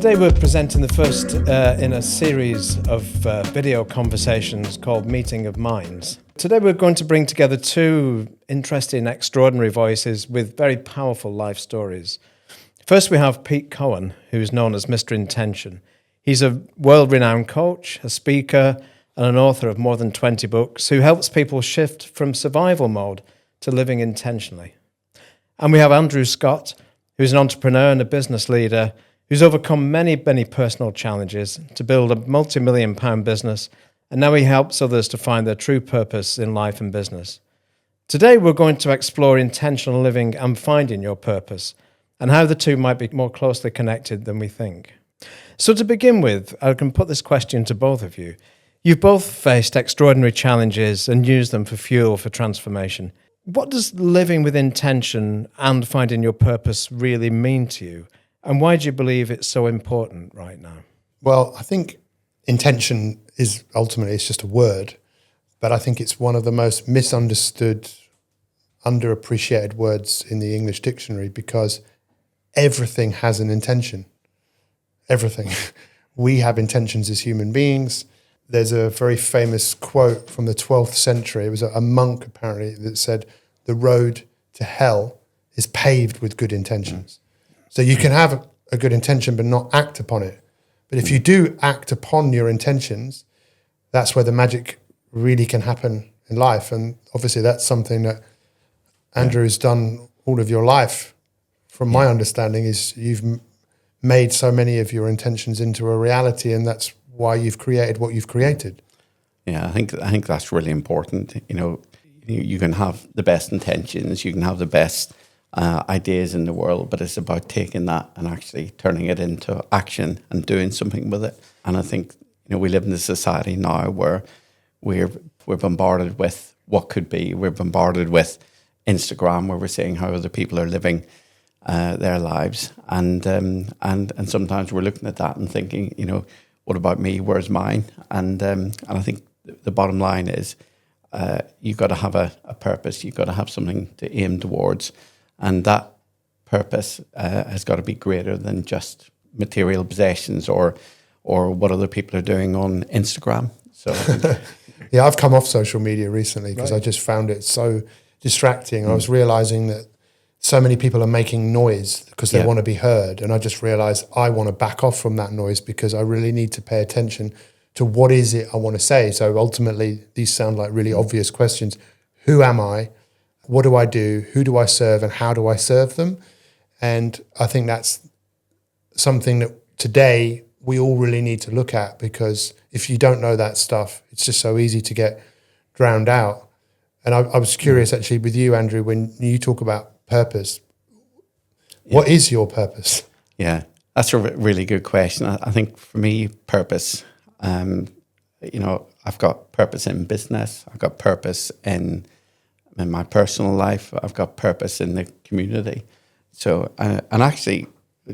Today we're presenting the first in a series of video conversations called Meeting of Minds. Today we're going to bring together two interesting, extraordinary voices with very powerful life stories. First we have Pete Cohen, who's known as Mr. Intention. He's a world-renowned coach, a speaker, and an author of more than 20 books who helps people shift from survival mode to living intentionally. And we have Andrew Scott, who's an entrepreneur and a business leader who's overcome many personal challenges to build a multi-million-pound business, and now he helps others to find their true purpose in life and business. Today we're going to explore intentional living and finding your purpose, and how the two might be more closely connected than we think. So to begin with, I can put this question to both of you. You've both faced extraordinary challenges and used them for fuel for transformation. What does living with intention and finding your purpose really mean to you? And why do you believe it's so important right now? Well, I think intention is ultimately, it's just a word, but I think it's one of the most misunderstood, underappreciated words in the English dictionary because everything has an intention. Everything. We have intentions as human beings. There's a very famous quote from the 12th century. It was a monk, apparently, that said, "The road to hell is paved with good intentions." So you can have a good intention but not act upon it. But if you do act upon your intentions, that's where the magic really can happen in life. And obviously that's something that Andrew's done all of your life. From my understanding is you've made so many of your intentions into a reality, and that's why you've created what you've created. Yeah, I think that's really important. You can have the best intentions, you can have the best ideas in the world, but it's about taking that and actually turning it into action and doing something with it. And I think we live in a society now where we're bombarded with what could be. We're bombarded with Instagram, where we're seeing how other people are living their lives, and sometimes we're looking at that and thinking, what about me? Where's mine? And I think the bottom line is you've got to have a purpose. You've got to have something to aim towards. And that purpose has got to be greater than just material possessions or what other people are doing on Instagram. So, yeah, I've come off social media recently because I just found it so distracting. I was realizing that so many people are making noise because they want to be heard. And I just realized I want to back off from that noise because I really need to pay attention to what is it I want to say. So ultimately, these sound like really obvious questions. Who am I? What do I do? Who do I serve? And how do I serve them? And I think that's something that today we all really need to look at, because if you don't know that stuff, it's just so easy to get drowned out. And I was curious actually with you, Andrew, when you talk about purpose, what is your purpose? Yeah, that's a really good question. I think for me, purpose, I've got purpose in business. I've got purpose in my personal life. I've got purpose in the community. So, and actually,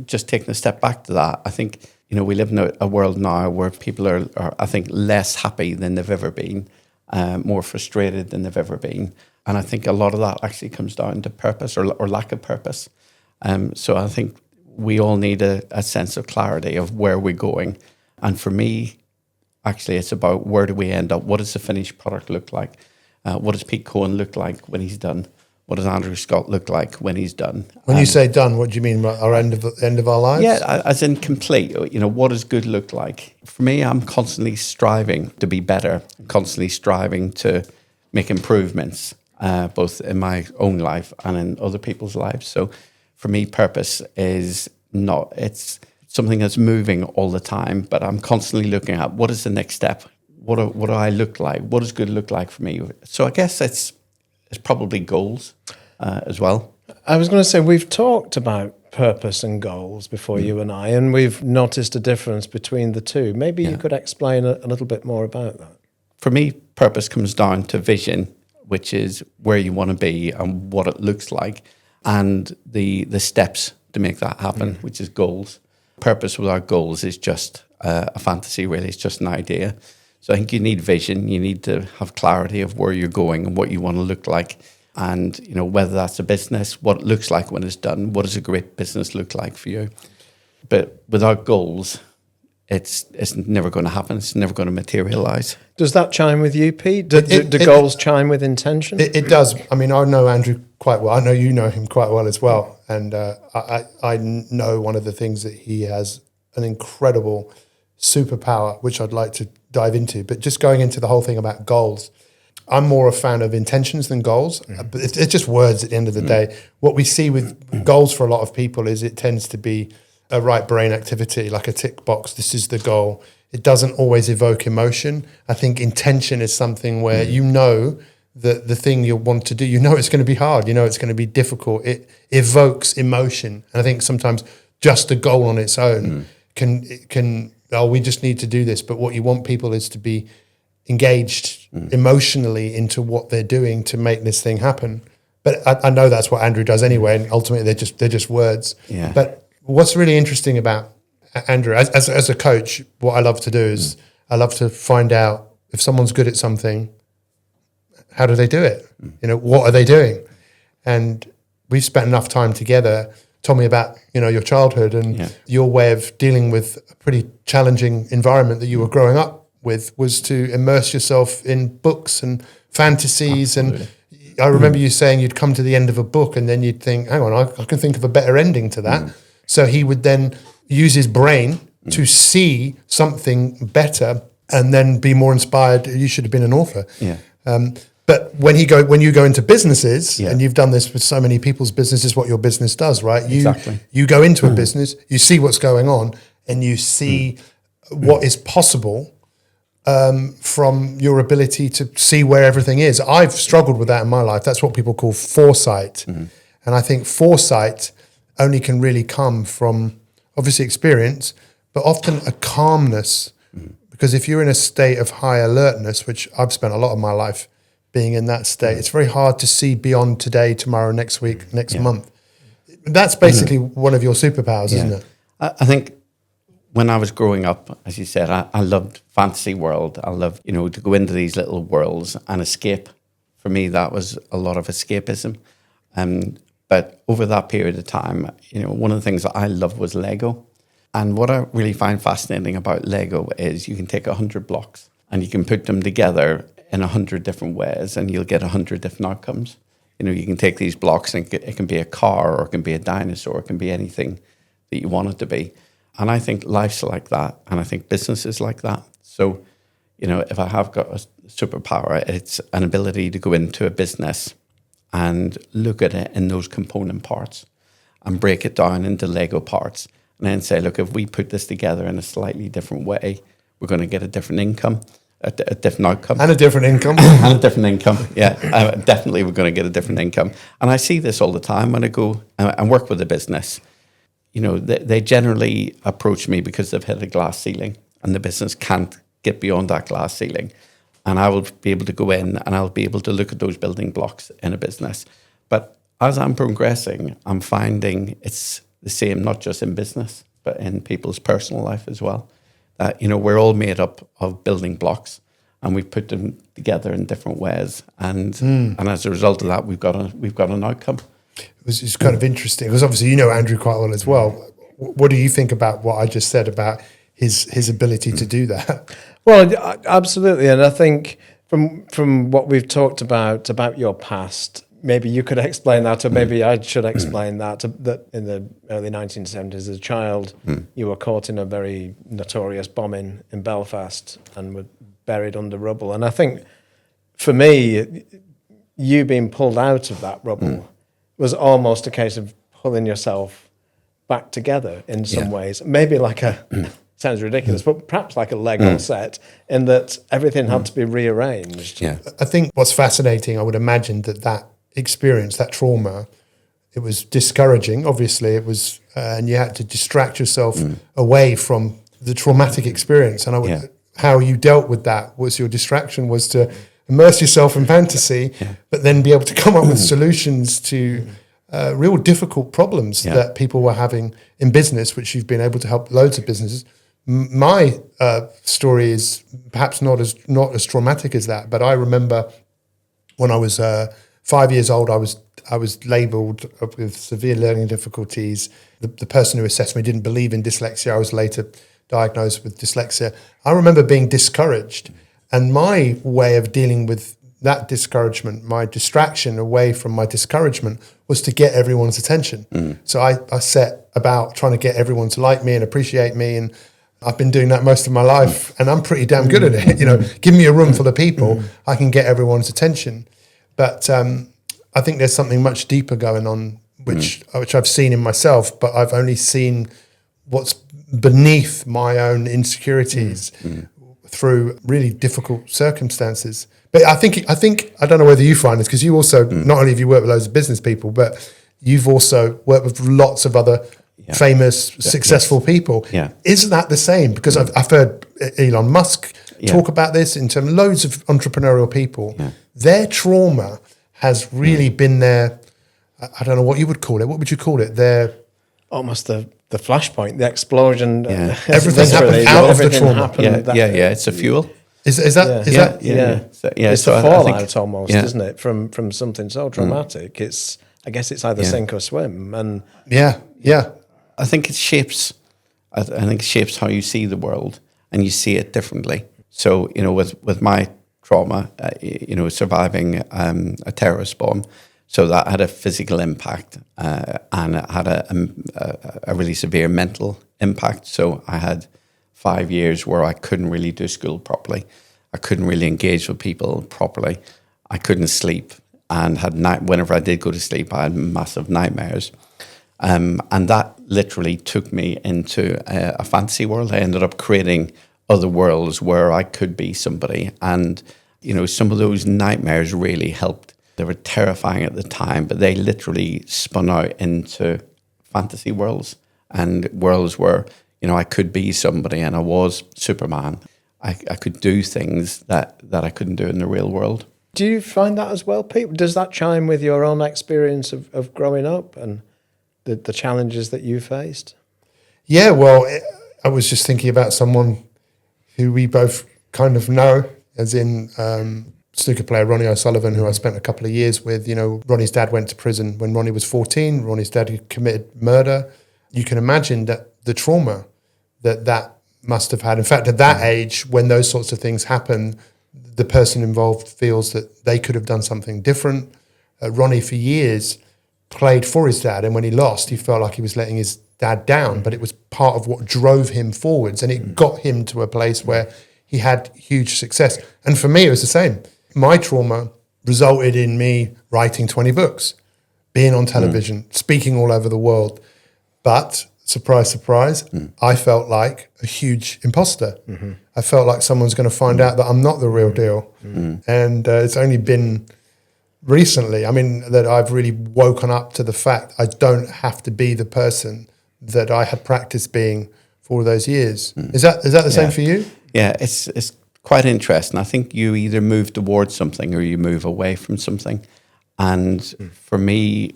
just taking a step back to that, I think, we live in a world now where people are, I think, less happy than they've ever been, more frustrated than they've ever been. And I think a lot of that actually comes down to purpose or lack of purpose. So I think we all need a sense of clarity of where we're going. And for me, actually, it's about where do we end up? What does the finished product look like? What does Pete Cohen look like when he's done? What does Andrew Scott look like when he's done? When you say done, what do you mean? Our end of our lives? Yeah, as in complete. What does good look like? For me, I'm constantly striving to be better, constantly striving to make improvements, both in my own life and in other people's lives. So for me, purpose is not, it's something that's moving all the time, but I'm constantly looking at what is the next step? What do I look like? What does good look like for me? So I guess it's probably goals as well. I was going to say, we've talked about purpose and goals before, you and I, and we've noticed a difference between the two. Maybe you could explain a little bit more about that. For me, purpose comes down to vision, which is where you want to be and what it looks like, and the steps to make that happen, which is goals. Purpose without goals is just a fantasy, really. It's just an idea. So I think you need vision. You need to have clarity of where you're going and what you want to look like. And, whether that's a business, what it looks like when it's done. What does a great business look like for you? But without goals, it's never going to happen. It's never going to materialize. Does that chime with you, Pete? Do goals chime with intention? It does. I mean, I know Andrew quite well. I know you know him quite well as well. And I know one of the things that he has an incredible superpower, which I'd like to dive into. But just going into the whole thing about goals, I'm more a fan of intentions than goals. But it's just words at the end of the day. What we see with goals for a lot of people is it tends to be a right brain activity, like a tick box. This is the goal. It doesn't always evoke emotion. I think intention is something where you know that the thing you want to do, you know it's going to be hard, you know it's going to be difficult. It evokes emotion. And I think sometimes just a goal on its own can we just need to do this. But what you want people is to be engaged emotionally into what they're doing to make this thing happen. But I know that's what Andrew does anyway, and ultimately they're just words. Yeah. But what's really interesting about Andrew, as a coach, what I love to do is I love to find out if someone's good at something, how do they do it? You know, what are they doing? And we've spent enough time together. Tell me about, you know, your childhood and your way of dealing with a pretty challenging environment that you were growing up with was to immerse yourself in books and fantasies. Absolutely. And I remember you saying you'd come to the end of a book and then you'd think, hang on, I can think of a better ending to that. So he would then use his brain to see something better and then be more inspired. You should have been an author. Yeah. But when you go into businesses, and you've done this with so many people's businesses, what your business does, right? You go into a business, you see what's going on, and you see what is possible from your ability to see where everything is. I've struggled with that in my life. That's what people call foresight. And I think foresight only can really come from obviously experience, but often a calmness. Because if you're in a state of high alertness, which I've spent a lot of my life being in that state, it's very hard to see beyond today, tomorrow, next week, next month. That's basically one of your superpowers, isn't it? I think when I was growing up, as you said, I loved fantasy world. I loved, to go into these little worlds and escape. For me, that was a lot of escapism. But over that period of time, one of the things that I loved was Lego. And what I really find fascinating about Lego is you can take 100 blocks and you can put them together in 100 different ways and you'll get 100 different outcomes. You can take these blocks and it can be a car or it can be a dinosaur, it can be anything that you want it to be. And I think life's like that. And I think business is like that. So, if I have got a superpower, it's an ability to go into a business and look at it in those component parts and break it down into Lego parts. And then say, look, if we put this together in a slightly different way, we're going to get a different income, a different outcome. And a different income. And a different income, yeah. Definitely we're going to get a different income. And I see this all the time when I go and work with a business. They generally approach me because they've hit a glass ceiling and the business can't get beyond that glass ceiling. And I will be able to go in and I'll be able to look at those building blocks in a business. But as I'm progressing, I'm finding it's the same, not just in business, but in people's personal life as well. We're all made up of building blocks and we put them together in different ways. And as a result of that, we've got an outcome. It's kind of interesting because obviously you know Andrew quite well as well. What do you think about what I just said about his ability to do that? Well, absolutely. And I think from what we've talked about your past, maybe you could explain that, or maybe I should explain that in the early 1970s as a child, you were caught in a very notorious bombing in Belfast and were buried under rubble. And I think for me, you being pulled out of that rubble was almost a case of pulling yourself back together in some ways. Maybe like sounds ridiculous, but perhaps like a Lego set, in that everything had to be rearranged. Yeah. I think what's fascinating, I would imagine that experience, that trauma, it was discouraging. Obviously, it was, and you had to distract yourself away from the traumatic experience. And how you dealt with that was your distraction was to immerse yourself in fantasy, but then be able to come up with solutions to real difficult problems that people were having in business, which you've been able to help loads of businesses. My story is perhaps not as traumatic as that, but I remember when I was 5 years old, I was I was labelled with severe learning difficulties. The person who assessed me didn't believe in dyslexia. I was later diagnosed with dyslexia. I remember being discouraged. And my way of dealing with that discouragement, my distraction away from my discouragement, was to get everyone's attention. So I set about trying to get everyone to like me and appreciate me. And I've been doing that most of my life, and I'm pretty damn good at it. You know, give me a room full of people, I can get everyone's attention. But I think there's something much deeper going on, which I've seen in myself, but I've only seen what's beneath my own insecurities through really difficult circumstances. But I think I don't know whether you find this, because you also, not only have you worked with loads of business people, but you've also worked with lots of other famous, successful people. Yeah. Isn't that the same? Because I've heard Elon Musk talk about this in terms of loads of entrepreneurial people. Yeah. Their trauma has really been their, I don't know what you would call it. What would you call it? Their almost the flashpoint, the explosion. Everything happened out of the trauma. It's a fuel. Is that? It's the fallout almost, isn't it? From something so traumatic. I guess it's either sink or swim. And I think it shapes. I think it shapes how you see the world, and you see it differently. So with my trauma, surviving a terrorist bomb, so that had a physical impact, and it had a really severe mental impact. So I had 5 years where I couldn't really do school properly. I couldn't really engage with people properly. I couldn't sleep, and whenever I did go to sleep, I had massive nightmares. And that literally took me into a fantasy world. I ended up creating other worlds where I could be somebody. And, some of those nightmares really helped. They were terrifying at the time, but they literally spun out into fantasy worlds, and worlds where, I could be somebody, and I was Superman. I could do things that I couldn't do in the real world. Do you find that as well, Pete? Does that chime with your own experience of growing up and the challenges that you faced? Yeah, well, I was just thinking about someone who we both kind of know, as in snooker player Ronnie O'Sullivan, who I spent a couple of years with. Ronnie's dad went to prison when Ronnie was 14. Ronnie's dad had committed murder. You can imagine that the trauma that must have had. In fact, at that age, when those sorts of things happen, the person involved feels that they could have done something different. Ronnie, for years, played for his dad, and when he lost, he felt like he was letting his dad down, but it was part of what drove him forwards, and it got him to a place where he had huge success. And for me, it was the same. My trauma resulted in me writing 20 books, being on television, speaking all over the world. But surprise, surprise, I felt like a huge imposter. I felt like someone's going to find out that I'm not the real deal. And it's only been recently, that I've really woken up to the fact I don't have to be the person that I had practiced being for all those years. Is that the same for you? Yeah, it's quite interesting. I think you either move towards something or you move away from something. And for me,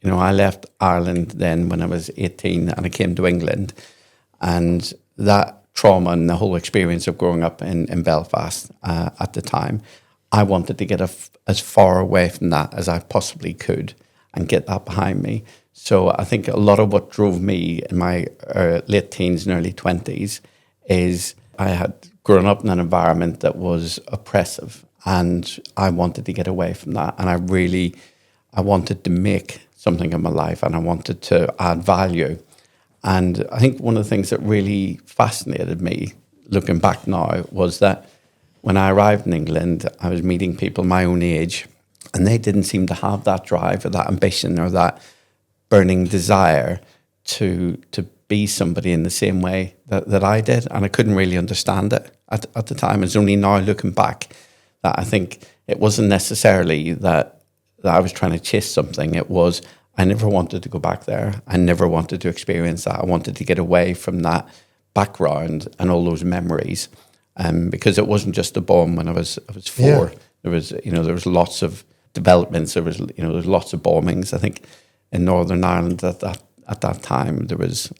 I left Ireland then when I was 18, and I came to England. And that trauma and the whole experience of growing up in Belfast at the time, I wanted to get as far away from that as I possibly could and get that behind me. So I think a lot of what drove me in my late teens and early 20s is I had grown up in an environment that was oppressive, and I wanted to get away from that. And I wanted to make something in my life, and I wanted to add value. And I think one of the things that really fascinated me, looking back now, was that when I arrived in England, I was meeting people my own age, and they didn't seem to have that drive or that ambition or that burning desire to be somebody in the same way that I did. And I couldn't really understand it at the time. It's only now looking back that I think it wasn't necessarily that I was trying to chase something. It was, I never wanted to go back there. I never wanted to experience that. I wanted to get away from that background and all those memories. Because it wasn't just a bomb when I was 4. Yeah. There was lots of developments. There was lots of bombings. I think in Northern Ireland at that time there was.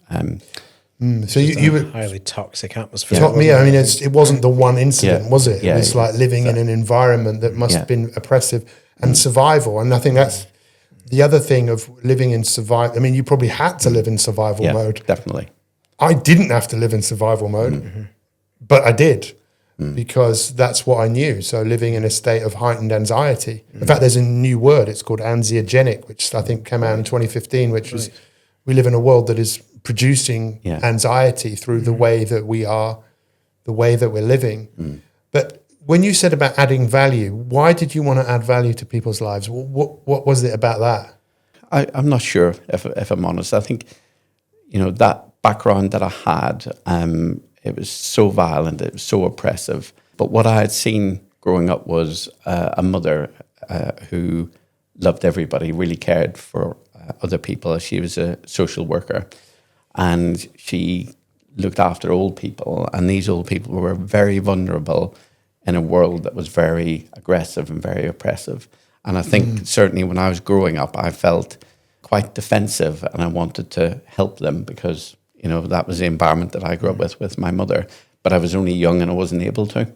So you were highly toxic atmosphere. It wasn't the one incident, was it? It was like living in an environment that must have been oppressive and survival. And I think the other thing of living in survival, I mean, you probably had to live in survival mode. Definitely. I didn't have to live in survival mode, but I did because that's what I knew. So living in a state of heightened anxiety. In fact, there's a new word, it's called anxiogenic, which I think came out in 2015, which was, we live in a world that is producing anxiety through the way that we are, the way that we're living. But when you said about adding value, why did you want to add value to people's lives? What was it about that? I'm not sure, if I'm honest. I think, that background that I had, it was so violent, it was so oppressive. But what I had seen growing up was a mother who loved everybody, really cared for other people. She was a social worker, and she looked after old people, and these old people were very vulnerable in a world that was very aggressive and very oppressive. And I think certainly when I was growing up, I felt quite defensive, and I wanted to help them because, that was the environment that I grew up with my mother. But I was only young and I wasn't able to.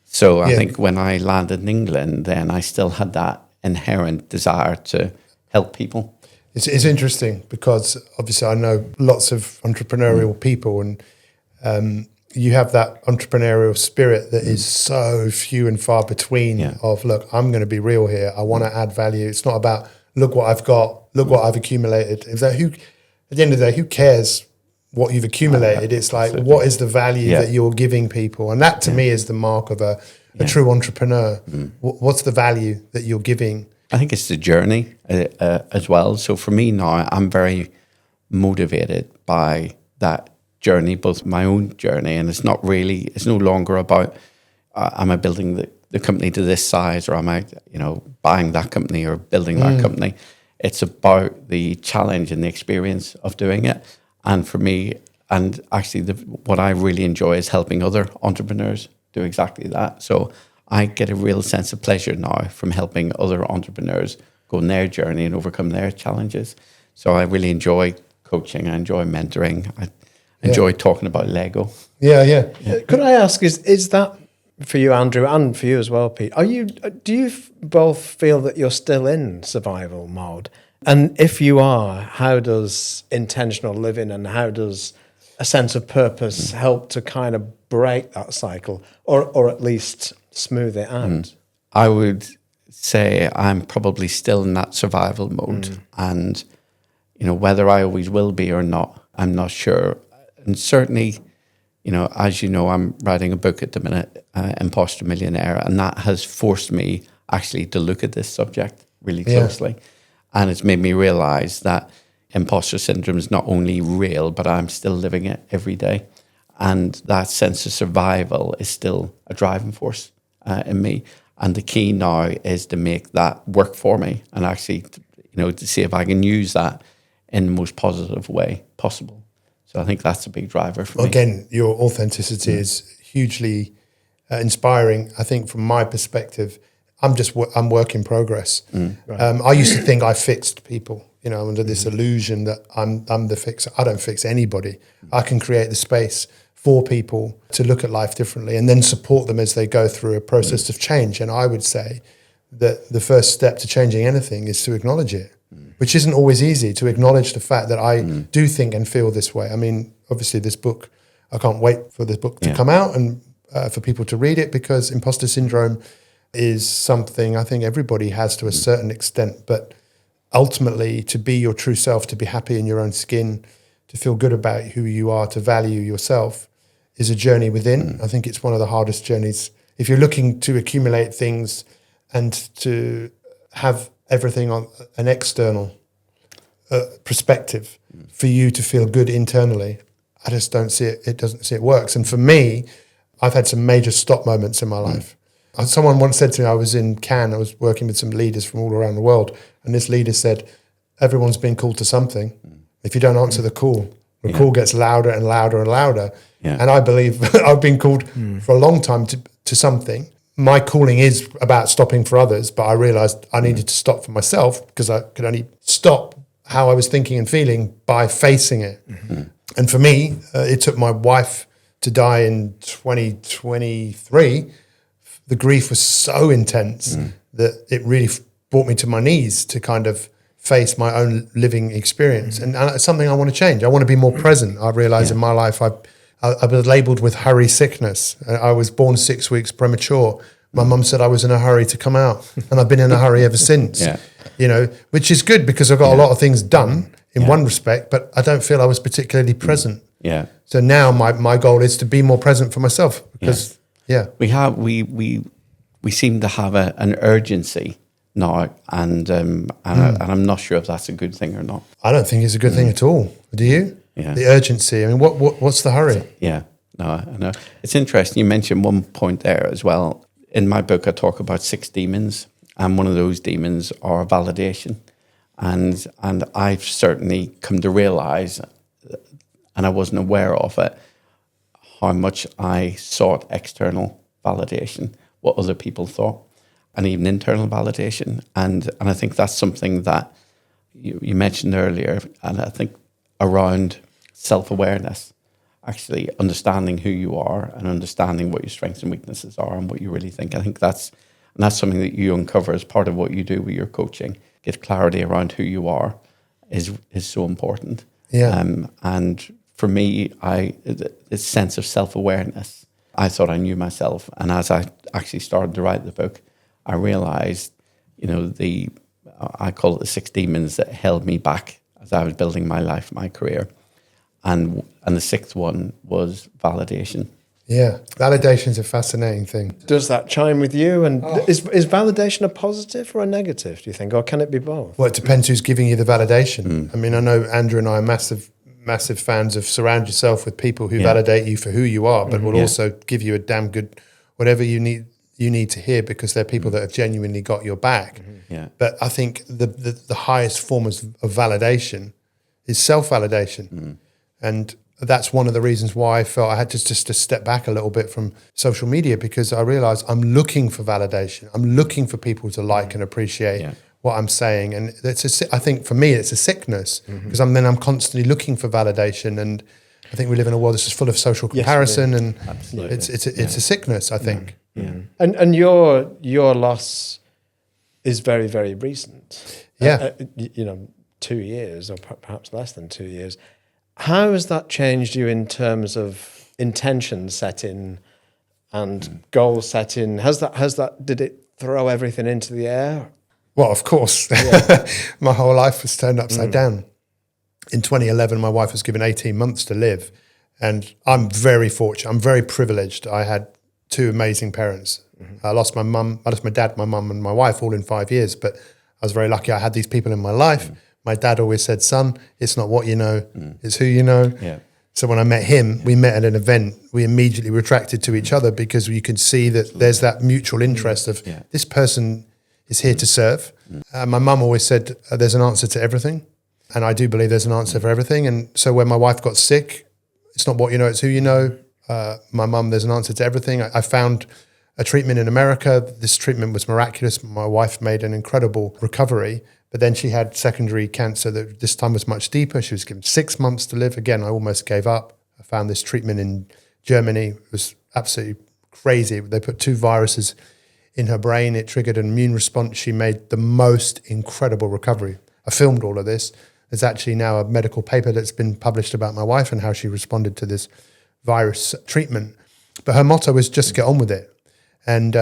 So I think when I landed in England, then I still had that inherent desire to help people. It's interesting because obviously I know lots of entrepreneurial people, and you have that entrepreneurial spirit that is so few and far between of, look, I'm going to be real here. I want to add value. It's not about, look what I've got, look what I've accumulated. At the end of the day, who cares what you've accumulated? It's like, what is the value that you're giving people? And that to me is the mark of a true entrepreneur. What's the value that you're giving? I think it's the journey as well. So for me now, I'm very motivated by that journey, both my own journey, and it's no longer about, am I building the company to this size, or am I, buying that company or building that company? It's about the challenge and the experience of doing it. And for me, and actually what I really enjoy is helping other entrepreneurs do exactly that. So I get a real sense of pleasure now from helping other entrepreneurs go on their journey and overcome their challenges. So I really enjoy coaching. I enjoy mentoring. I enjoy talking about Lego. Yeah. Could I ask, is that for you, Andrew, and for you as well, Pete? Do you both feel that you're still in survival mode? And if you are, how does intentional living and how does a sense of purpose help to kind of break that cycle, or at least smooth it out? I would say I'm probably still in that survival mode. And, whether I always will be or not, I'm not sure. And certainly, as you know, I'm writing a book at the minute, Imposter Millionaire, and that has forced me actually to look at this subject really closely. And it's made me realize that imposter syndrome is not only real, but I'm still living it every day. And that sense of survival is still a driving force in me. And the key now is to make that work for me and actually, to see if I can use that in the most positive way possible. So I think that's a big driver for me. Again, your authenticity is hugely inspiring. I think from my perspective, I'm work in progress. I used to think I fixed people, under this illusion that I'm the fixer. I don't fix anybody. I can create the space for people to look at life differently and then support them as they go through a process of change. And I would say that the first step to changing anything is to acknowledge it, which isn't always easy, to acknowledge the fact that I do think and feel this way. I mean, obviously this book, I can't wait for this book to come out and for people to read it, because imposter syndrome is something I think everybody has to a certain extent, but ultimately to be your true self, to be happy in your own skin, to feel good about who you are, to value yourself is a journey within. I think it's one of the hardest journeys. If you're looking to accumulate things and to have everything on an external perspective for you to feel good internally, I just don't see it. It doesn't see it works. And for me, I've had some major stop moments in my life. Someone once said to me, I was in Cannes, I was working with some leaders from all around the world, and this leader said, everyone's been called to something. If you don't answer the call gets louder and louder and louder. And I believe I've been called for a long time to something. My calling is about stopping for others, but I realized I needed to stop for myself, because I could only stop how I was thinking and feeling by facing it. And for me, it took my wife to die in 2023. The grief was so intense that it really brought me to my knees to kind of face my own living experience. And it's something I want to change. I want to be more present. I realize in my life, I was labeled with hurry sickness. I was born 6 weeks premature. My mum said I was in a hurry to come out, and I've been in a hurry ever since. You know, which is good because I've got a lot of things done in one respect, but I don't feel I was particularly present. So now my goal is to be more present for myself because we seem to have an urgency now, and I'm not sure if that's a good thing or not. I don't think it's a good thing at all. Do you? The urgency. I mean, what's the hurry? No. It's interesting. You mentioned one point there as well. In my book, I talk about 6 demons, and one of those demons are validation. And I've certainly come to realize, and I wasn't aware of it, how much I sought external validation, what other people thought, and even internal validation. And I think that's something that you mentioned earlier, and I think around self-awareness, actually understanding who you are and understanding what your strengths and weaknesses are and what you really think. I think that's something that you uncover as part of what you do with your coaching. Get clarity around who you are is so important. And for me, this sense of self-awareness, I thought I knew myself. And as I actually started to write the book, I realized, you know, I call it the 6 demons that held me back as I was building my life, my career. And the 6th one was validation. Yeah, validation is a fascinating thing. Does that chime with you? And is validation a positive or a negative, do you think? Or can it be both? Well, it depends who's giving you the validation. I mean, I know Andrew and I are massive fans of surround yourself with people who validate you for who you are, but will also give you a damn good, whatever you need to hear, because they're people that have genuinely got your back. But I think the highest form of validation is self-validation. And that's one of the reasons why I felt I had to just to step back a little bit from social media, because I realized I'm looking for validation. I'm looking for people to like and appreciate what I'm saying. And I think for me, it's a sickness, because I'm constantly looking for validation. And I think we live in a world that's just full of social comparison, and it's a sickness, I think. And your loss is very, very recent. 2 years, or perhaps less than 2 years. How has that changed you in terms of intention setting and goal setting? Did it throw everything into the air? Well, of course. My whole life was turned upside down. In 2011, my wife was given 18 months to live. And I'm very fortunate. I'm very privileged. I had 2 amazing parents. I lost my mum. I lost my dad, my mum, and my wife all in 5 years. But I was very lucky. I had these people in my life. My dad always said, son, it's not what you know, it's who you know. So when I met him, we met at an event. We immediately were attracted to each other because you could see that there's that mutual interest of this person is here to serve. My mum always said, there's an answer to everything. And I do believe there's an answer for everything. And so when my wife got sick, it's not what you know, it's who you know. My mum, there's an answer to everything. I found a treatment in America. This treatment was miraculous. My wife made an incredible recovery. But then she had secondary cancer that this time was much deeper. She was given 6 months to live. Again, I almost gave up. I found this treatment in Germany. It was absolutely crazy. They put 2 viruses in her brain. It triggered an immune response. She made the most incredible recovery. I filmed all of this. There's actually now a medical paper that's been published about my wife and how she responded to this virus treatment. But her motto was just get on with it. And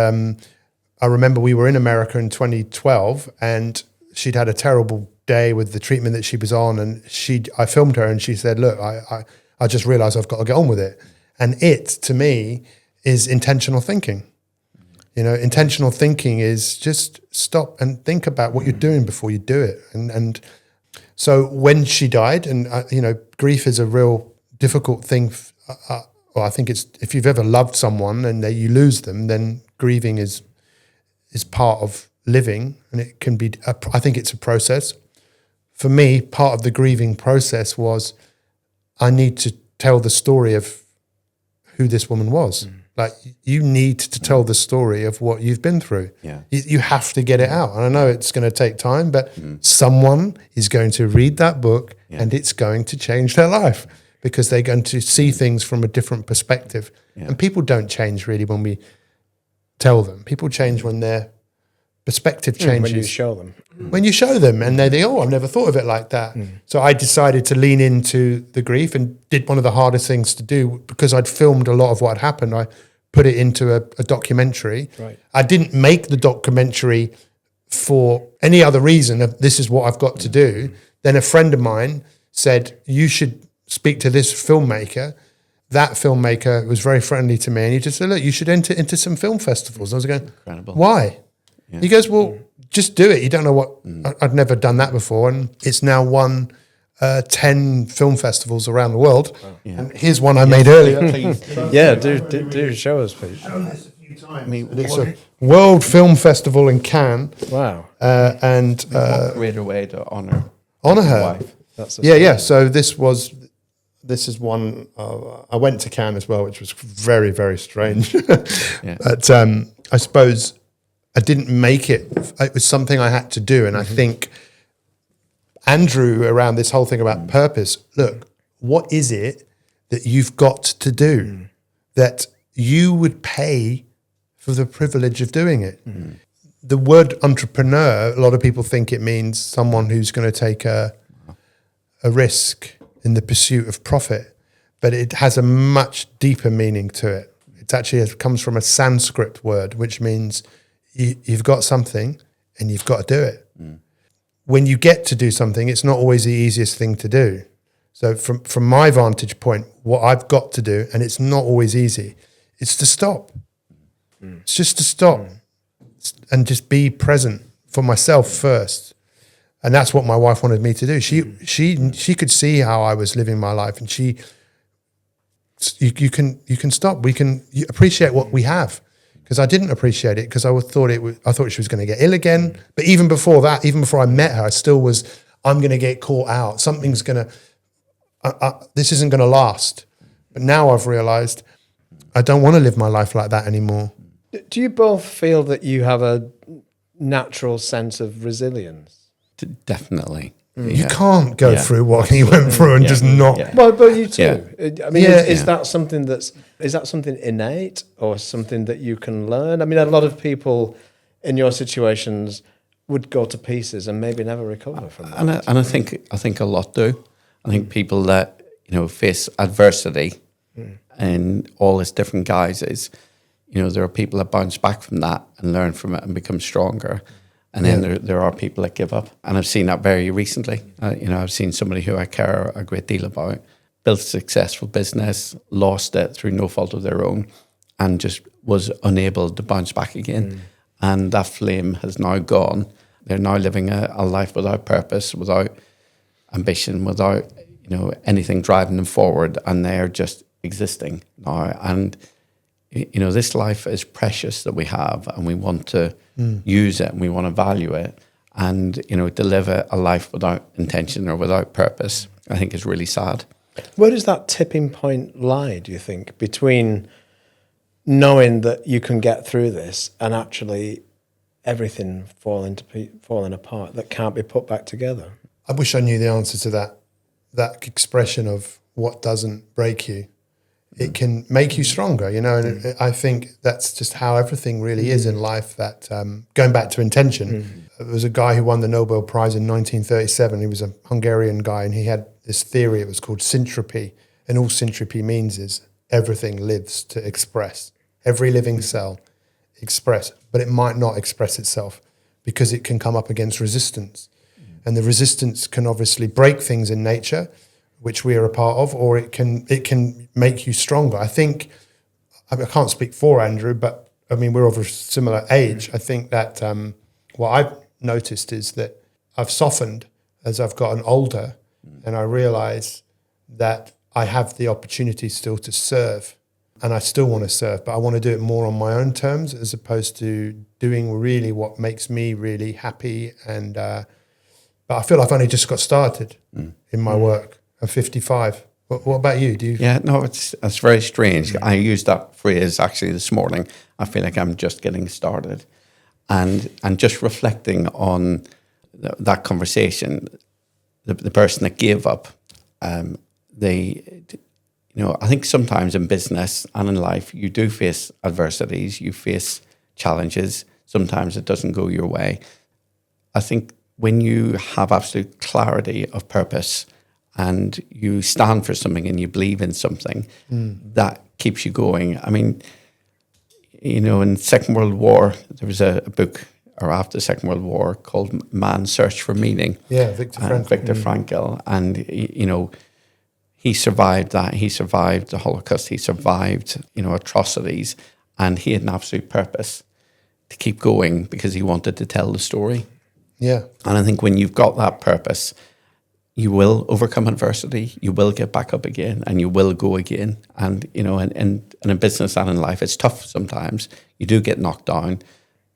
I remember we were in America in 2012, and she'd had a terrible day with the treatment that she was on, and I filmed her, and she said, look, I just realized I've got to get on with it. And it, to me, is intentional thinking. You know, intentional thinking is just stop and think about what you're doing before you do it. And so when she died, and, grief is a real difficult thing. I think it's, if you've ever loved someone and you lose them, then grieving is part of living, and it can be, I think it's a process. For me, part of the grieving process was I need to tell the story of who this woman was. Like, you need to tell the story of what you've been through. You have to get it out. And I know it's going to take time, but someone is going to read that book and it's going to change their life, because they're going to see things from a different perspective. And people don't change really when we tell them. People change when they're perspective changes. When you show them. When you show them and they think, oh, I've never thought of it like that. So I decided to lean into the grief and did one of the hardest things to do because I'd filmed a lot of what had happened. I put it into a documentary. Right. I didn't make the documentary for any other reason of this is what I've got to do. Then a friend of mine said, you should speak to this filmmaker. That filmmaker was very friendly to me and he just said, look, you should enter into some film festivals. And I was going, Incredible. why? Yeah. He goes, well, just do it. You don't know what, I'd never done that before. And it's now won 10 film festivals around the world. Wow. Yeah. And here's one I made earlier. Yeah, do show us, please. I've done this a few times. I mean, it's a World Film Festival in Cannes. Wow. And what greater way to honour her. Wife. That's yeah. So this is one, I went to Cannes as well, which was very, very strange. But I suppose I didn't make it. It was something I had to do. And I think Andrew, around this whole thing about purpose, look, what is it that you've got to do that you would pay for the privilege of doing it? The word entrepreneur, a lot of people think it means someone who's going to take a risk in the pursuit of profit, but it has a much deeper meaning to it. It comes from a Sanskrit word, which means you've got something and you've got to do it. When you get to do something, it's not always the easiest thing to do. So from my vantage point, what I've got to do, and it's not always easy, it's to stop. It's just to stop and just be present for myself first. And that's what my wife wanted me to do. She could see how I was living my life, and you can stop. You appreciate what we have. Because I didn't appreciate it because I thought she was going to get ill again. But even before that, even before I met her, I still was, I'm going to get caught out. Something's going to, this isn't going to last. But now I've realized I don't want to live my life like that anymore. Do you both feel that you have a natural sense of resilience? Definitely. You can't go through what he went through and just not. Yeah. Well, but you too. Yeah. I mean, is that something something innate or something that you can learn? I mean, a lot of people in your situations would go to pieces and maybe never recover from that. And I think a lot do. I think people that face adversity in all its different guises, there are people that bounce back from that and learn from it and become stronger. And then there are people that give up. And I've seen that very recently. I've seen somebody who I care a great deal about, built a successful business, lost it through no fault of their own, and just was unable to bounce back again. And that flame has now gone. They're now living a life without purpose, without ambition, without anything driving them forward. And they're just existing now. And this life is precious that we have, and we want to use it and we want to value it. And, to live a life without intention or without purpose, I think is really sad. Where does that tipping point lie, do you think, between knowing that you can get through this and actually everything falling apart that can't be put back together? I wish I knew the answer to that expression of what doesn't break you. It can make you stronger, and I think that's just how everything really is in life. That going back to intention, there was a guy who won the Nobel Prize in 1937. He was a Hungarian guy, and he had this theory. It was called syntropy, and all syntropy means is everything lives to express. Every living cell express, but it might not express itself because it can come up against resistance, and the resistance can obviously break things in nature, which we are a part of, or it can make you stronger. I think, I can't speak for Andrew, but I mean, we're of a similar age. I think that what I've noticed is that I've softened as I've gotten older, and I realize that I have the opportunity still to serve, and I still want to serve, but I want to do it more on my own terms as opposed to doing really what makes me really happy. And but I feel I've only just got started in my work. I'm 55. What about you? Do you? Yeah, no, it's very strange. I used that phrase actually this morning. I feel like I'm just getting started, and just reflecting on that conversation. The person that gave up, I think sometimes in business and in life you do face adversities, you face challenges. Sometimes it doesn't go your way. I think when you have absolute clarity of purpose and you stand for something and you believe in something, that keeps you going. I mean, you know, in the Second World War, there was a book, or after the Second World War, called Man's Search for Meaning. Yeah, Viktor Frankl. Viktor Frankl. And, you know, he survived that. He survived the Holocaust. He survived, you know, atrocities. And he had an absolute purpose to keep going because he wanted to tell the story. Yeah. And I think when you've got that purpose, you will overcome adversity, you will get back up again, and you will go again. And, you know, and in business and in life, it's tough sometimes. You do get knocked down.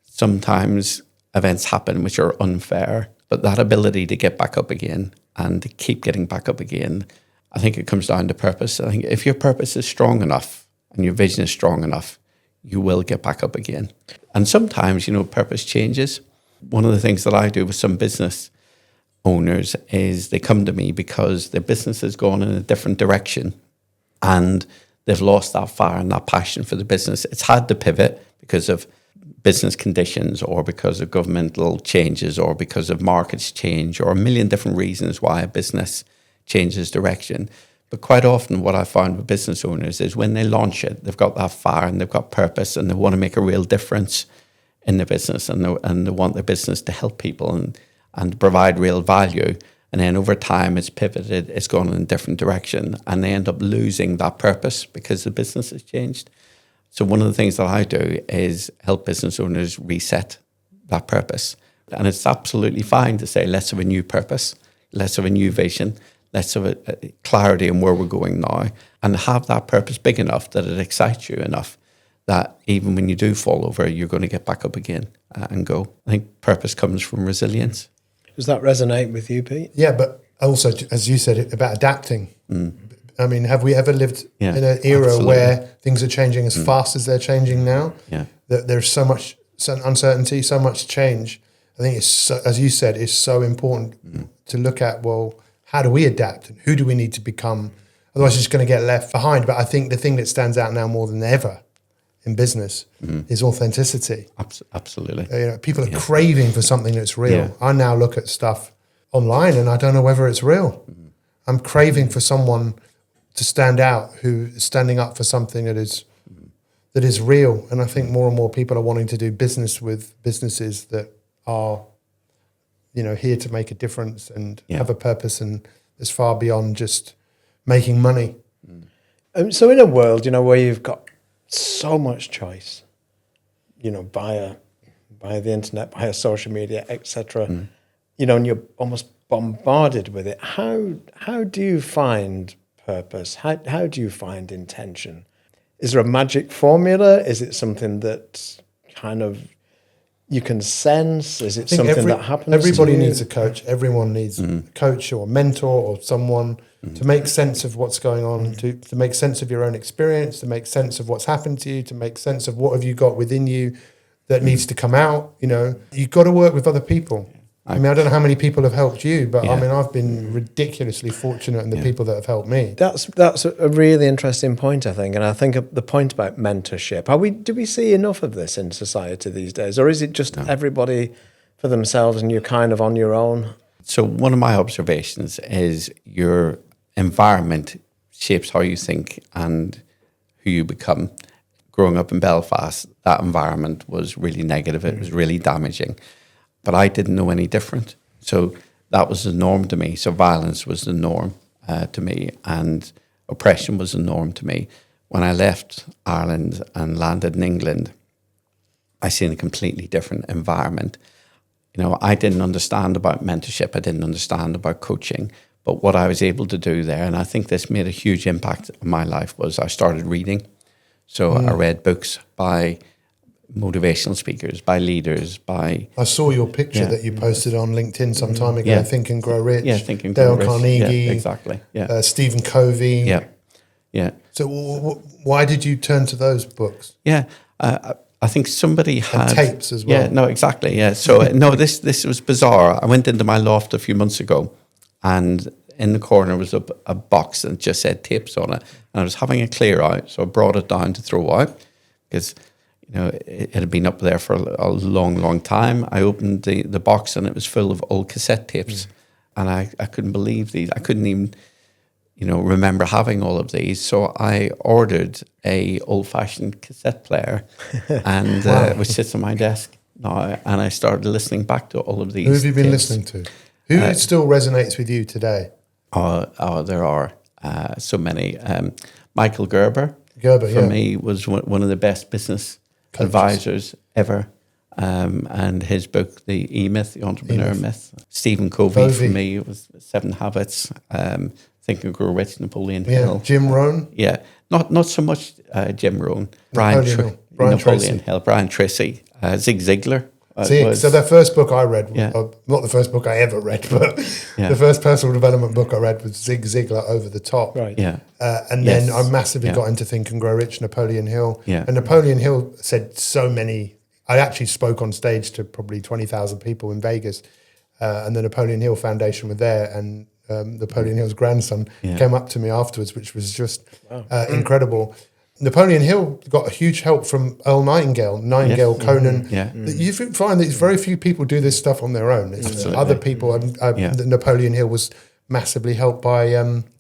Sometimes events happen which are unfair, but that ability to get back up again and to keep getting back up again, I think it comes down to purpose. I think if your purpose is strong enough and your vision is strong enough, you will get back up again. And sometimes, you know, purpose changes. One of the things that I do with some business owners is they come to me because their business has gone in a different direction and they've lost that fire and that passion for the business. It's had to pivot because of business conditions or because of governmental changes or because of markets change or a million different reasons why a business changes direction. But quite often what I find with business owners is when they launch it, they've got that fire and they've got purpose and they want to make a real difference in their business and they want their business to help people and provide real value. And then over time it's pivoted, it's gone in a different direction and they end up losing that purpose because the business has changed. So one of the things that I do is help business owners reset that purpose. And it's absolutely fine to say, let's have a new purpose, let's have a new vision, let's have a clarity on where we're going now, and have that purpose big enough that it excites you enough that even when you do fall over, you're going to get back up again and go. I think purpose comes from resilience. Does that resonate with you, Pete? Yeah, but also, as you said, about adapting. I mean, have we ever lived in an era absolutely. where things are changing as fast as they're changing now? Yeah. That there's so much uncertainty, so much change. I think it's, so, as you said, it's so important to look at, well, how do we adapt and who do we need to become? Otherwise, it's just going to get left behind. But I think the thing that stands out now more than ever in business is authenticity. Absolutely. You know, people are craving for something that's real. Yeah. I now look at stuff online and I don't know whether it's real. I'm craving for someone to stand out who is standing up for something that is real. And I think more and more people are wanting to do business with businesses that are, you know, here to make a difference and have a purpose and it's far beyond just making money. So in a world, you know, where you've got so much choice, you know, via the internet, via social media, etc., you know, and you're almost bombarded with it. How do you find purpose? How do you find intention? Is there a magic formula? Is it something that kind of you can sense? Is it something that happens? Everybody to you? needs a coach. Everyone needs a coach or a mentor or someone to make sense of what's going on, to make sense of your own experience, to make sense of what's happened to you, to make sense of what have you got within you that needs to come out. You know, you've got to work with other people. I mean, I don't know how many people have helped you, but I mean, I've been ridiculously fortunate in the people that have helped me. That's a really interesting point, I think. And I think the point about mentorship, do we see enough of this in society these days? Or is it just everybody for themselves and you're kind of on your own? So one of my observations is your environment shapes how you think and who you become. Growing up in Belfast, that environment was really negative. It was really damaging. But I didn't know any different. So that was the norm to me. So violence was the norm to me and oppression was the norm to me. When I left Ireland and landed in England, I seen a completely different environment. You know, I didn't understand about mentorship. I didn't understand about coaching. But what I was able to do there, and I think this made a huge impact on my life, was I started reading. So I read books by motivational speakers, by leaders, by... I saw your picture that you posted on LinkedIn some time ago, Think and Grow Rich. Yeah, Think and Grow Rich. Dale Carnegie. Yeah, exactly. Yeah. Stephen Covey. Yeah. So why did you turn to those books? Yeah, I think somebody had... And tapes as well. Yeah, no, exactly, yeah. So, no, this was bizarre. I went into my loft a few months ago and in the corner was a box that just said tapes on it. And I was having a clear out, so I brought it down to throw out because... it had been up there for a long, long time. I opened the box and it was full of old cassette tapes. And I couldn't believe these. I couldn't even, remember having all of these. So I ordered a old-fashioned cassette player and which sits on my desk now. And I started listening back to all of these. Who have you been tapes. listening to? Who still resonates with you today? Oh, there are so many. Michael Gerber for me was one of the best business advisors ever. And his book, The E-Myth, The Entrepreneur Myth. Stephen Covey for me was 7 Habits, Think and Grow Rich, Napoleon Hill. Jim Rohn? Yeah, not so much Jim Rohn. Napoleon Hill, Brian Tracy, Zig Ziglar. So the first book I read, not the first book I ever read, but the first personal development book I read was Zig Ziglar, Over the Top. Right. Yeah. Then I massively got into Think and Grow Rich, Napoleon Hill. Yeah. And Napoleon Hill said so many. I actually spoke on stage to probably 20,000 people in Vegas, and the Napoleon Hill Foundation were there, and Napoleon Hill's grandson came up to me afterwards, which was just incredible. Napoleon Hill got a huge help from Earl Nightingale, Cohen. Yeah. You find that very few people do this stuff on their own. It's other people. Napoleon Hill was massively helped by,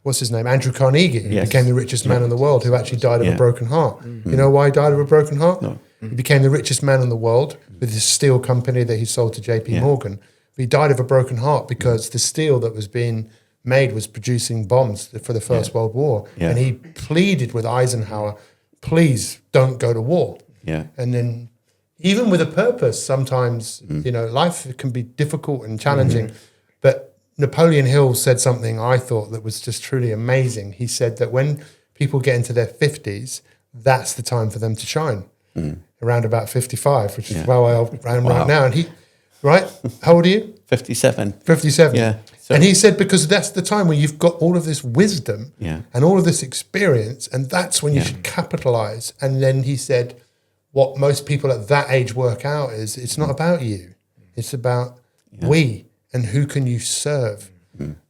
what's his name, Andrew Carnegie, who became the richest man in the world, who actually died of a broken heart. You know why he died of a broken heart? No. He became the richest man in the world with his steel company that he sold to JP Morgan. But he died of a broken heart because the steel that was being made was producing bombs for the First World War. Yeah. And he pleaded with Eisenhower, please don't go to war. Yeah. And then even with a purpose, sometimes, life can be difficult and challenging. But Napoleon Hill said something I thought that was just truly amazing. He said that when people get into their 50s, that's the time for them to shine. Around about 55, which is where I am right now. And he, how old are you? 57. 57. Yeah. So, and he said, because that's the time where you've got all of this wisdom and all of this experience, and that's when you should capitalize. And then he said, what most people at that age work out is it's not about you. It's about we and who can you serve.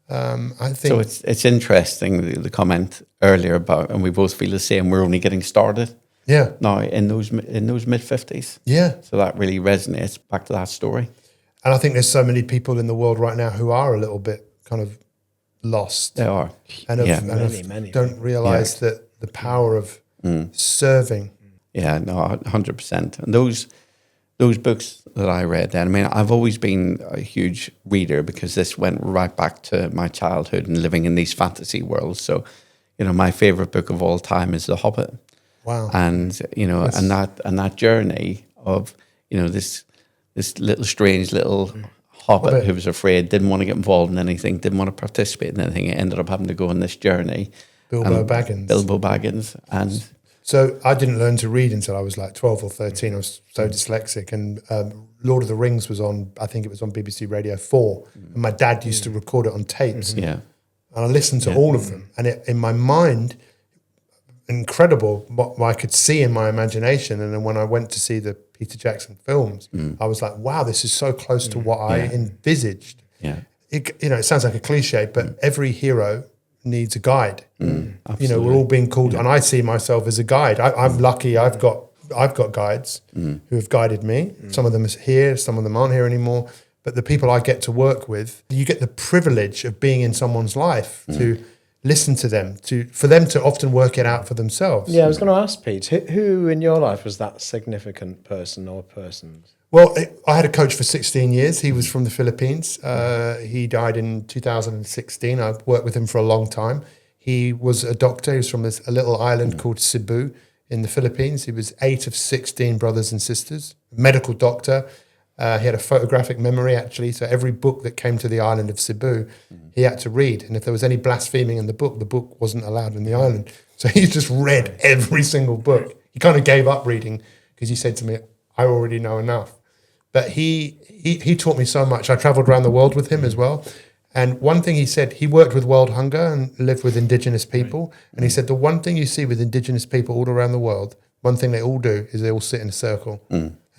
I think so. It's interesting, the comment earlier about, and we both feel the same, we're only getting started. Yeah. Now in those mid-50s. Yeah. So that really resonates back to that story. And I think there's so many people in the world right now who are a little bit kind of lost. They are. And, many don't realise that the power of serving. Yeah, no, 100%. And those books that I read then, I mean, I've always been a huge reader because this went right back to my childhood and living in these fantasy worlds. So, my favourite book of all time is The Hobbit. Wow. And and that journey of this little strange little hobbit who was afraid, didn't want to get involved in anything, didn't want to participate in anything, ended up having to go on this journey. Bilbo Baggins. And so I didn't learn to read until I was like 12 or 13. I was so dyslexic, and Lord of the Rings was on, I think it was on BBC Radio 4, and my dad used to record it on tapes. Yeah. And I listened to all of them, and in my mind, incredible what I could see in my imagination. And then when I went to see the Peter Jackson films, I was like, wow, this is so close to what I envisaged. Yeah. It sounds like a cliche, but every hero needs a guide. We're all being called, and I see myself as a guide. I'm lucky I've got guides who have guided me. Some of them are here, some of them aren't here anymore. But the people I get to work with, you get the privilege of being in someone's life to listen to them, for them to often work it out for themselves. Yeah, I was going to ask Pete, who in your life was that significant person or persons? Well, I had a coach for 16 years. He was from the Philippines. He died in 2016. I worked with him for a long time. He was a doctor. He was from a little island called Cebu in the Philippines. He was 8 of 16 brothers and sisters, medical doctor. He had a photographic memory, actually. So every book that came to the island of Cebu, he had to read. And if there was any blaspheming in the book wasn't allowed in the island. So he just read every single book. He kind of gave up reading because he said to me, I already know enough. But he taught me so much. I traveled around the world with him as well. And one thing he said, he worked with World Hunger and lived with indigenous people. And he said, the one thing you see with indigenous people all around the world, one thing they all do is they all sit in a circle.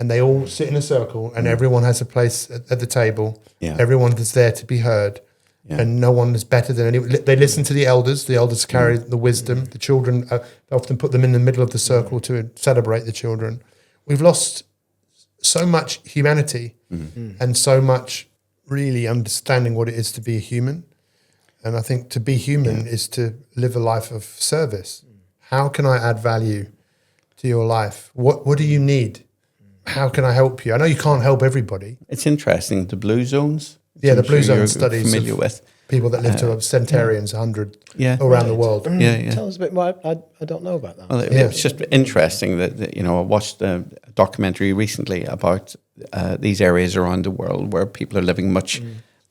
And they all sit in a circle, and everyone has a place at the table. Yeah. Everyone is there to be heard. Yeah. And no one is better than anyone. They listen to the elders. The elders carry the wisdom. The children, they often put them in the middle of the circle to celebrate the children. we've lost so much humanity and so much really understanding what it is to be a human. And I think to be human is to live a life of service. How can I add value to your life? What do you need? How can I help you? I know you can't help everybody. It's interesting, the blue zones. Yeah, the I'm blue sure zone you're studies familiar of with. people that live to centarians, 100 around the world. Tell us a bit more. I don't know about that. Well, it's just interesting that, you know, I watched a documentary recently about these areas around the world where people are living much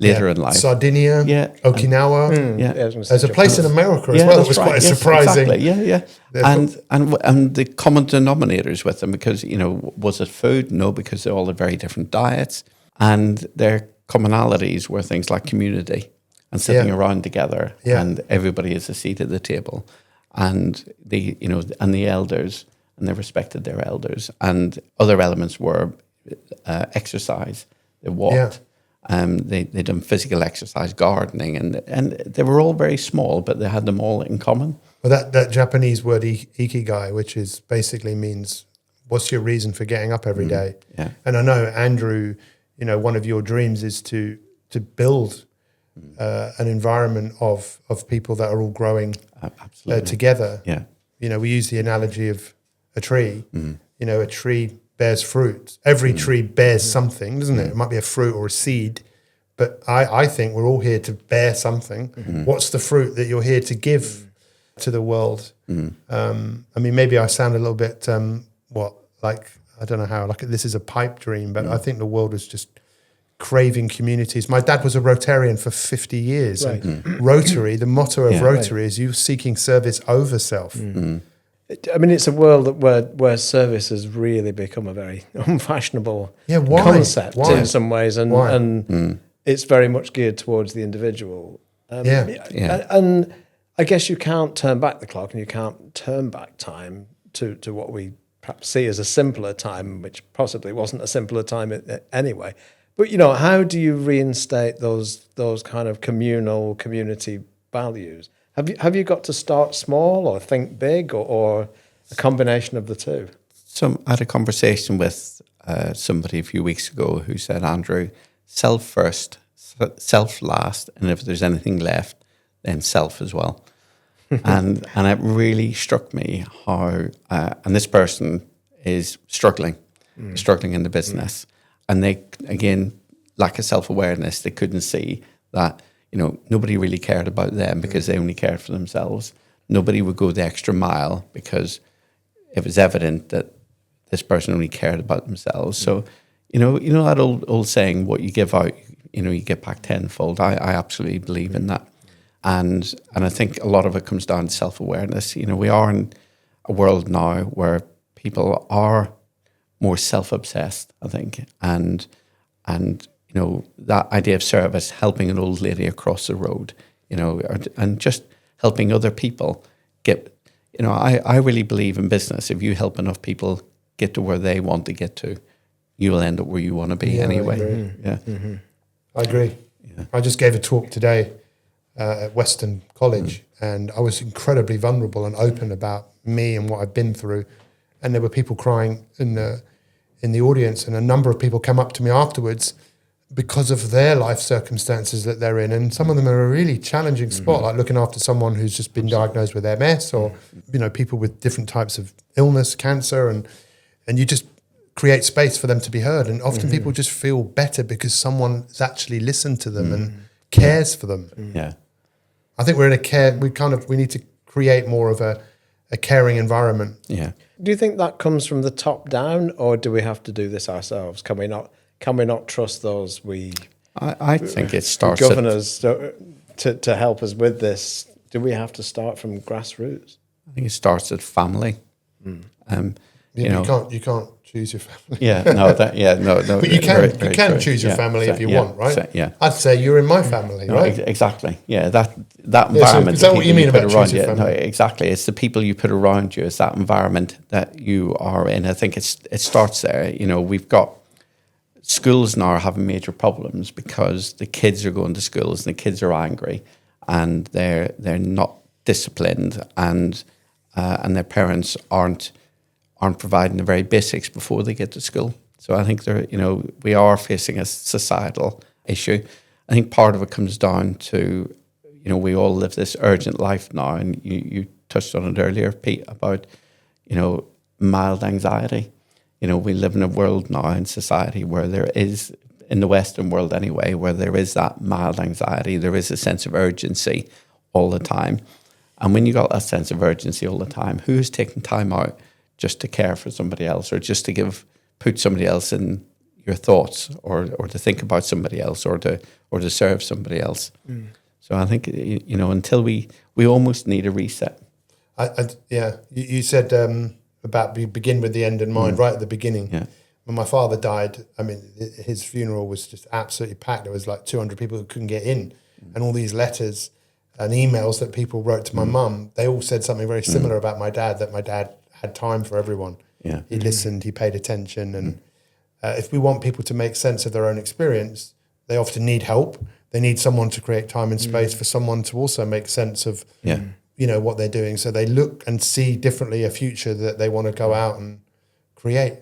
later in life. Sardinia, Okinawa. There's a place in America as well that was quite surprising. Exactly. And the common denominators with them, because, you know, was it food? No, because they all had very different diets. And their commonalities were things like community and sitting around together, and everybody has a seat at the table, and the elders, and they respected their elders. And other elements were exercise. They walked. They done physical exercise, gardening, and they were all very small, but they had them all in common. Well, that Japanese word ikigai, which is basically means what's your reason for getting up every day? Yeah. And I know, Andrew, you know, one of your dreams is to build an environment of people that are all growing together. Yeah. You know, we use the analogy of a tree. You know, a tree bears fruit. Every tree bears something, doesn't it? It might be a fruit or a seed, but I think we're all here to bear something. What's the fruit that you're here to give to the world? I mean, maybe I sound a little bit, I don't know how, like this is a pipe dream, but I think the world was just craving communities. My dad was a Rotarian for 50 years. Right. Rotary, the motto of Rotary is you seeking service over self. I mean, it's a world where service has really become a very unfashionable Why? concept Why? in some ways, and it's very much geared towards the individual. And I guess you can't turn back the clock, and you can't turn back time to what we perhaps see as a simpler time, which possibly wasn't a simpler time anyway. But, you know, how do you reinstate those kind of community values? Have you got to start small or think big or a combination of the two? So I had a conversation with somebody a few weeks ago who said, Andrew, self first, self last, and if there's anything left, then self as well. and it really struck me how, and this person is struggling in the business. And they, again, lack of self-awareness. They couldn't see that, you know, nobody really cared about them because they only cared for themselves. Nobody would go the extra mile because it was evident that this person only cared about themselves. So, you know that old saying, what you give out, you know, you get back tenfold. I absolutely believe in that. And I think a lot of it comes down to self-awareness. You know, we are in a world now where people are more self-obsessed, I think. And you know, that idea of service, helping an old lady across the road, you know, and just helping other people get, you know, I really believe in business. If you help enough people get to where they want to get to, you will end up where you want to be anyway. I agree. Yeah. I just gave a talk today at Western College, and I was incredibly vulnerable and open about me and what I've been through. And there were people crying in the audience, and a number of people come up to me afterwards because of their life circumstances that they're in. And some of them are a really challenging spot, like looking after someone who's just been diagnosed with MS, or, you know, people with different types of illness, cancer, and you just create space for them to be heard. And often people just feel better because someone's actually listened to them and cares for them. Yeah. I think we're in we need to create more of a caring environment. Yeah. Do you think that comes from the top down, or do we have to do this ourselves? Can we not trust those I think it starts govern us to help us with this? Do we have to start from grassroots? I think it starts at family. You can't choose your family. No. But you can choose your family if you want, right? So, I'd say you're in my family, right? Exactly. Yeah, that environment. Is that what you mean about choosing your family? No, exactly. It's the people you put around you. It's that environment that you are in. I think it starts there. You know, we've got schools now are having major problems because the kids are going to schools and the kids are angry and they're not disciplined and their parents aren't aren't providing the very basics before they get to school. So I think we are facing a societal issue. I think part of it comes down to, we all live this urgent life now, and you touched on it earlier, Pete, about, mild anxiety. We live in a world now in society where there is, in the Western world anyway, where there is that mild anxiety, there is a sense of urgency all the time. And when you got that sense of urgency all the time, who's taking time out just to care for somebody else, or just to put somebody else in your thoughts, or to think about somebody else, or to serve somebody else? So I think, until we almost need a reset. You said about begin with the end in mind right at the beginning. Yeah. When my father died, I mean, his funeral was just absolutely packed. There was like 200 people who couldn't get in, and all these letters and emails that people wrote to my mum, they all said something very similar about my dad, that my dad had time for everyone. Yeah. He listened, he paid attention. And if we want people to make sense of their own experience, they often need help. They need someone to create time and space for someone to also make sense of, what they're doing. So they look and see differently a future that they want to go out and create.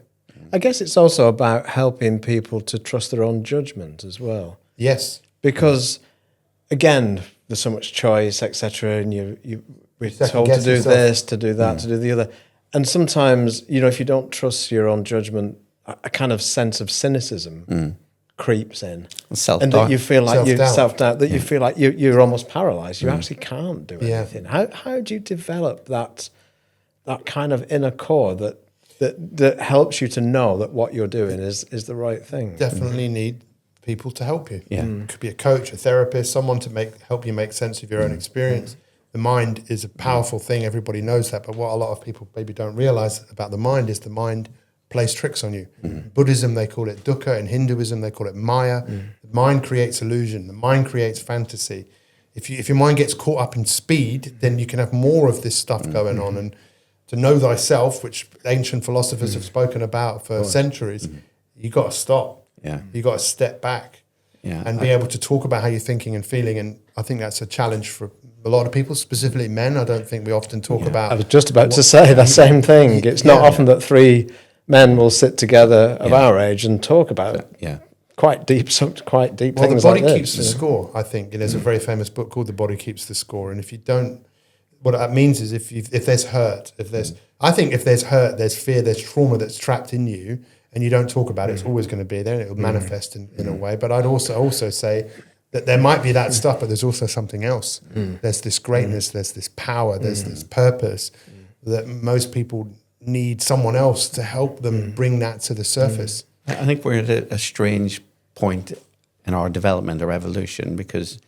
I guess it's also about helping people to trust their own judgment as well. Yes. Because, again, there's so much choice, etc., and we're told to do yourself. this, to do that, to do the other. And sometimes, if you don't trust your own judgment, a kind of sense of cynicism creeps in. Self-doubt. And that you feel like self-doubt, that you feel like you're almost paralyzed. You actually can't do anything. How do you develop that kind of inner core that helps you to know that what you're doing is the right thing? Definitely need people to help you. Yeah. It could be a coach, a therapist, someone to help you make sense of your own experience. The mind is a powerful thing. Everybody knows that. But what a lot of people maybe don't realize about the mind is the mind plays tricks on you. In Buddhism, they call it dukkha. In Hinduism, they call it maya. The mind creates illusion. The mind creates fantasy. If your mind gets caught up in speed, then you can have more of this stuff going on. And to know thyself, which ancient philosophers have spoken about for centuries, you got to stop. Yeah. You got to step back and be able to talk about how you're thinking and feeling. And I think that's a challenge for a lot of people, specifically men. I don't think we often talk about. I was just about to say the same thing. It's not often that three men will sit together of our age and talk about quite deep things. Well, the body like keeps the score. I think there's a very famous book called "The Body Keeps the Score," and if you don't, what that means is if there's hurt, if there's hurt, there's fear, there's trauma that's trapped in you, and you don't talk about it, it's always going to be there, and it will manifest in a way. But I'd also say that there might be that stuff, but there's also something else. There's this greatness, there's this power, there's this purpose that most people need someone else to help them bring that to the surface. I think we're at a strange point in our development or evolution, because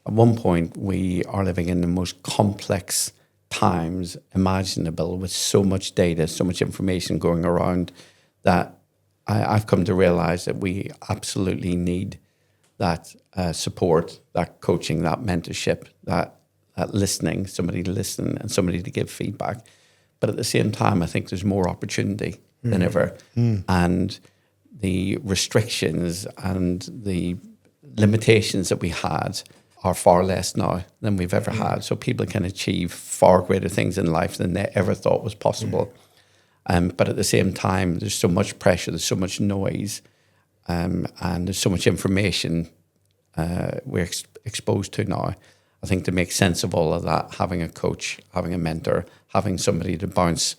at one point we are living in the most complex times imaginable, with so much data, so much information going around, that I've come to realize that we absolutely need that support, that coaching, that mentorship, that listening, somebody to listen and somebody to give feedback. But at the same time, I think there's more opportunity than ever. And the restrictions and the limitations that we had are far less now than we've ever had. So people can achieve far greater things in life than they ever thought was possible. But at the same time, there's so much pressure, there's so much noise, and there's so much information we're exposed to now. I think to make sense of all of that, having a coach, having a mentor, having somebody to bounce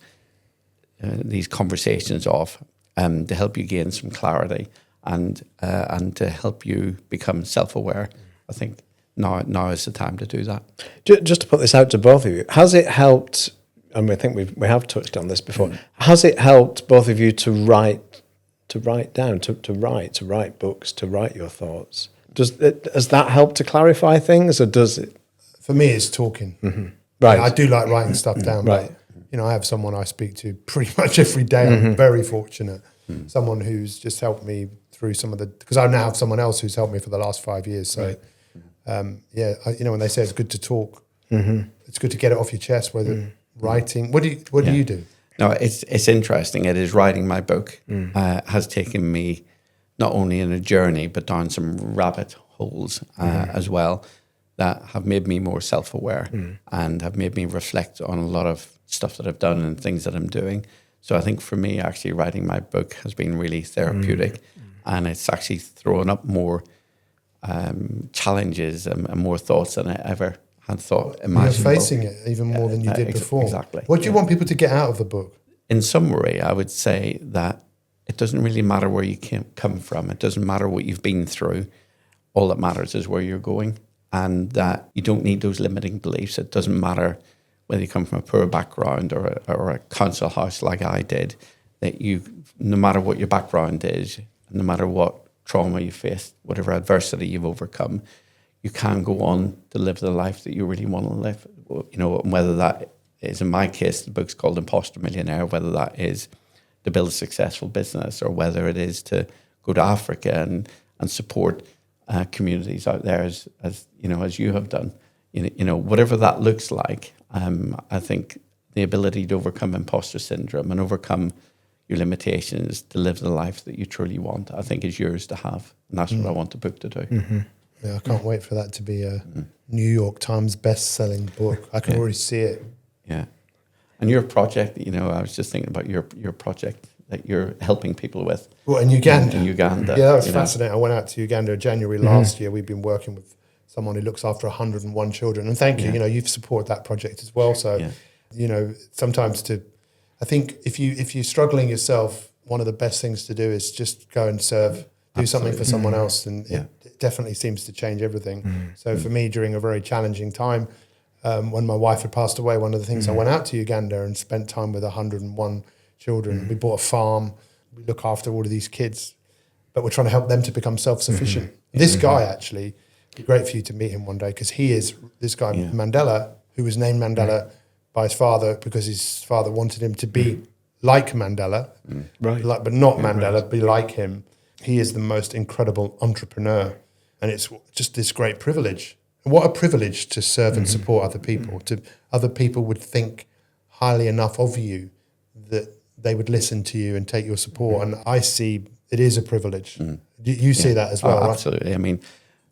these conversations off, to help you gain some clarity and to help you become self-aware. I think now is the time to do that. Just to put this out to both of you, has it helped, and I think we have touched on this before, has it helped both of you to write down, to write books, to write your thoughts? Has that helped to clarify things, or does it? For me, it's talking. Right. I do like writing stuff down. Right. But, I have someone I speak to pretty much every day. I'm very fortunate. Someone who's just helped me through some of because I now have someone else who's helped me for the last 5 years. So, when they say it's good to talk, it's good to get it off your chest. Whether writing, what do you do? No, it's interesting. It is writing my book has taken me not only in a journey, but down some rabbit holes as well, that have made me more self-aware and have made me reflect on a lot of stuff that I've done and things that I'm doing. So I think for me, actually writing my book has been really therapeutic, and it's actually thrown up more challenges and more thoughts than I ever had thought imaginable. You're facing it even more than you did before. Exactly. What do you want people to get out of the book? In summary, I would say that it doesn't really matter where you come from. It doesn't matter what you've been through. All that matters is where you're going, and that you don't need those limiting beliefs. It doesn't matter whether you come from a poor background or a council house like I did, that no matter what your background is, no matter what trauma you faced, whatever adversity you've overcome, you can go on to live the life that you really want to live. You know, whether that is, in my case, the book's called Imposter Millionaire, whether that is to build a successful business, or whether it is to go to Africa and support communities out there as you know, as you have done. You know, whatever that looks like, I think the ability to overcome imposter syndrome and overcome your limitations to live the life that you truly want, I think is yours to have. And that's what I want the book to do. Mm-hmm. Yeah, I can't wait for that to be a New York Times best-selling book. I can already see it. Yeah. And your project, you know, I was just thinking about your project that you're helping people with. Well, in Uganda. In Uganda. Yeah, that was fascinating. I went out to Uganda in January last year. We've been working with someone who looks after 101 children. And thank you, you know, you've supported that project as well. So, you know, sometimes I think if you're struggling yourself, one of the best things to do is just go and serve, do something for someone else. And it definitely seems to change everything. So for me, during a very challenging time, when my wife had passed away, one of the things I went out to Uganda and spent time with 101 children. We bought a farm. We look after all of these kids, but we're trying to help them to become self-sufficient. This guy, actually, it'd be great for you to meet him one day, because he is this guy, Mandela, who was named Mandela by his father because his father wanted him to be like Mandela, but not Mandela, be like him. He is the most incredible entrepreneur, and it's just this great privilege. And what a privilege to serve and support other people. To other people would think highly enough of you that they would listen to you and take your support. And I see it is a privilege. You see that as well, right? Absolutely. I mean,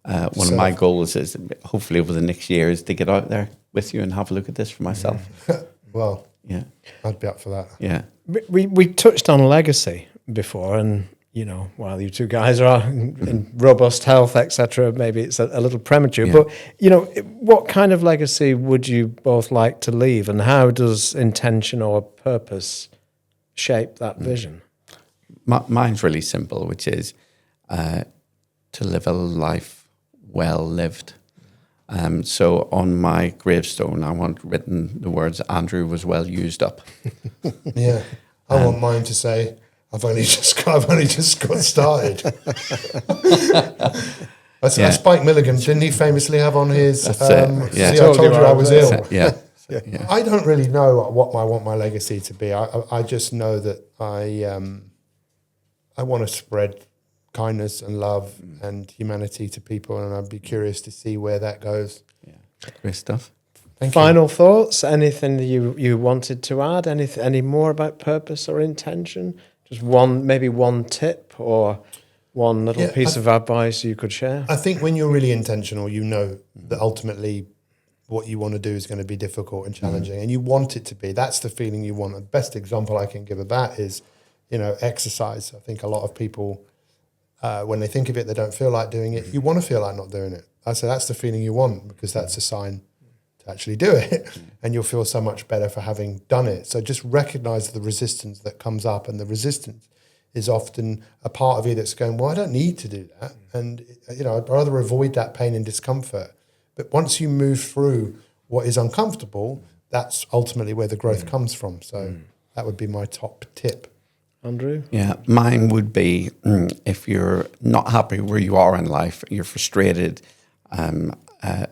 one of my goals is hopefully over the next year is to get out there with you and have a look at this for myself. Well, I'd be up for that. Yeah. We touched on legacy before, and you know, while you two guys are in robust health, etc., maybe it's a little premature. But you know, what kind of legacy would you both like to leave, and how does intention or purpose shape that vision? Mine's really simple, which is to live a life well lived. So on my gravestone, I want written the words, "Andrew was well used up." Yeah, I want mine to say, I've only just got started. Spike Milligan, didn't he famously have on his? See, I told you I was ill. Yeah. I don't really know what I want my legacy to be. I just know that I want to spread kindness and love and humanity to people, and I'd be curious to see where that goes. Yeah, great stuff. Final thoughts? Anything that you wanted to add? Any more about purpose or intention? Just maybe one tip or one little piece of advice you could share? I think when you're really intentional, you know that ultimately what you want to do is going to be difficult and challenging, and you want it to be. That's the feeling you want. The best example I can give of that is, you know, exercise. I think a lot of people, when they think of it, they don't feel like doing it. You want to feel like not doing it. I say that's the feeling you want, because that's a sign to actually do it, and you'll feel so much better for having done it. So just recognize the resistance that comes up, and the resistance is often a part of you that's going, well, I don't need to do that. And, you know, I'd rather avoid that pain and discomfort. But once you move through what is uncomfortable, that's ultimately where the growth comes from. So that would be my top tip. Andrew? Yeah, mine would be if you're not happy where you are in life, you're frustrated,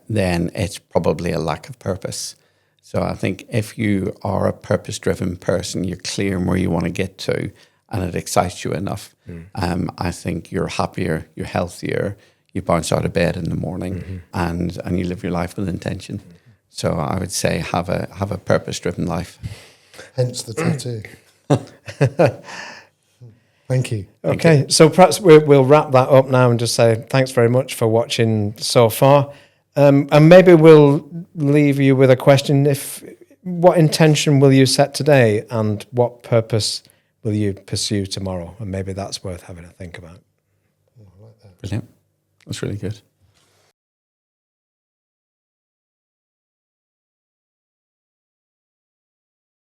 then it's probably a lack of purpose. So I think if you are a purpose-driven person, you're clear on where you want to get to, and it excites you enough, I think you're happier, you're healthier, you bounce out of bed in the morning, and you live your life with intention. So I would say have a purpose-driven life. Hence the tattoo. Thank you. Okay, so perhaps we'll wrap that up now and just say thanks very much for watching so far. And maybe we'll leave you with a question. If what intention will you set today, and what purpose will you pursue tomorrow? And maybe that's worth having a think about. Brilliant. That's really good.